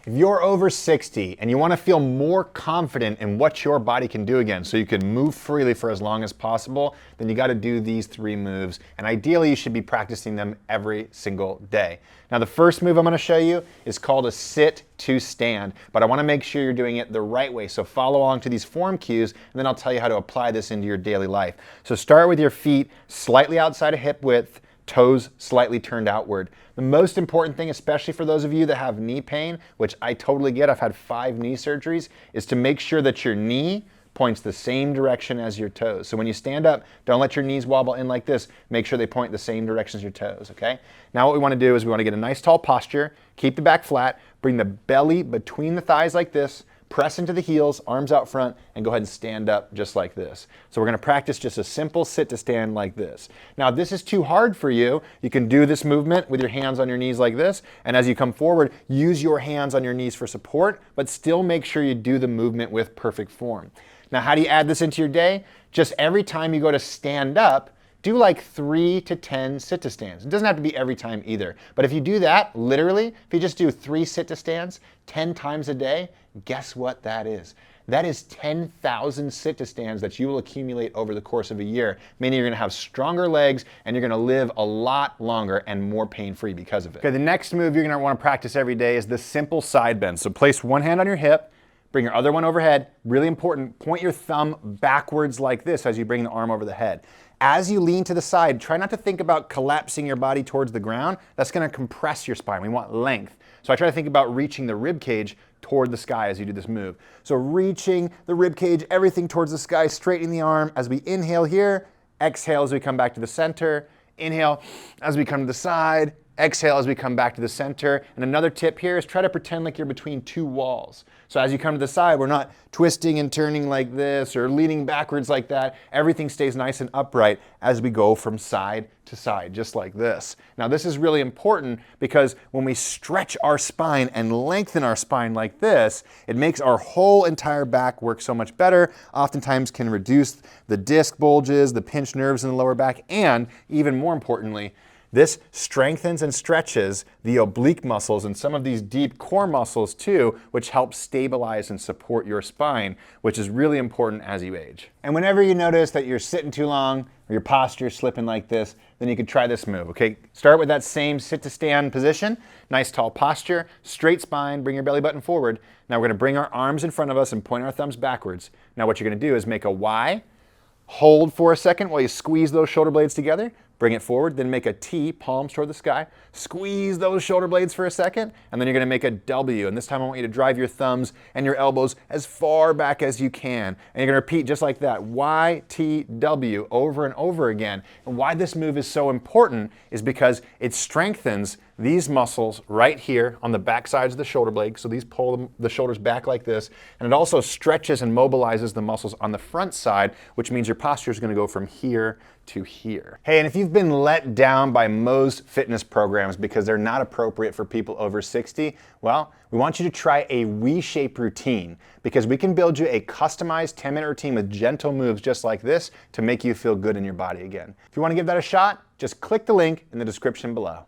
If you're over 60 and you want to feel more confident in what your body can do again so you can move freely for as long as possible, then you got to do these 3 moves. And ideally, you should be practicing them every single day. Now, the first move I'm going to show you is called a sit to stand, but I want to make sure you're doing it the right way. So follow along to these form cues, and then I'll tell you how to apply this into your daily life. So start with your feet slightly outside of hip width, toes slightly turned outward. The most important thing, especially for those of you that have knee pain, which I totally get, I've had 5 knee surgeries, is to make sure that your knee points the same direction as your toes. So when you stand up, don't let your knees wobble in like this. Make sure they point the same direction as your toes, okay? Now what we want to do is we want to get a nice tall posture, keep the back flat, bring the belly between the thighs like this, press into the heels, arms out front, and go ahead and stand up just like this. So we're going to practice just a simple sit to stand like this. Now, if this is too hard for you, you can do this movement with your hands on your knees like this, and as you come forward, use your hands on your knees for support, but still make sure you do the movement with perfect form. Now, how do you add this into your day? Just every time you go to stand up, do like 3 to 10 sit to stands. It doesn't have to be every time either. But if you do that, literally, if you just do 3 sit to stands 10 times a day, guess what that is? That is 10,000 sit to stands that you will accumulate over the course of a year, meaning you're gonna have stronger legs and you're gonna live a lot longer and more pain-free because of it. Okay, the next move you're gonna wanna practice every day is the simple side bend. So place one hand on your hip, bring your other one overhead. Really important, point your thumb backwards like this as you bring the arm over the head. As you lean to the side, try not to think about collapsing your body towards the ground. That's gonna compress your spine. We want length. So I try to think about reaching the rib cage toward the sky as you do this move. So reaching the rib cage, everything towards the sky, straightening the arm. As we inhale here, exhale as we come back to the center. Inhale as we come to the side. Exhale as we come back to the center. And another tip here is try to pretend like you're between 2 walls. So as you come to the side, we're not twisting and turning like this or leaning backwards like that. Everything stays nice and upright as we go from side to side, just like this. Now this is really important because when we stretch our spine and lengthen our spine like this, it makes our whole entire back work so much better, oftentimes can reduce the disc bulges, the pinched nerves in the lower back, and even more importantly, this strengthens and stretches the oblique muscles and some of these deep core muscles too, which help stabilize and support your spine, which is really important as you age. And whenever you notice that you're sitting too long or your posture slipping like this, then you could try this move, okay? Start with that same sit to stand position, nice tall posture, straight spine, bring your belly button forward. Now we're gonna bring our arms in front of us and point our thumbs backwards. Now what you're gonna do is make a Y, hold for a second while you squeeze those shoulder blades together, bring it forward, then make a T, palms toward the sky, squeeze those shoulder blades for a second, and then you're gonna make a W. And this time I want you to drive your thumbs and your elbows as far back as you can. And you're gonna repeat just like that, Y, T, W, over and over again. And why this move is so important is because it strengthens these muscles right here on the back sides of the shoulder blade. So these pull the shoulders back like this. And it also stretches and mobilizes the muscles on the front side, which means your posture is gonna go from here to here. Hey, and if you've been let down by most fitness programs because they're not appropriate for people over 60, well, we want you to try a WeShape routine because we can build you a customized 10-minute routine with gentle moves just like this to make you feel good in your body again. If you want to give that a shot, just click the link in the description below.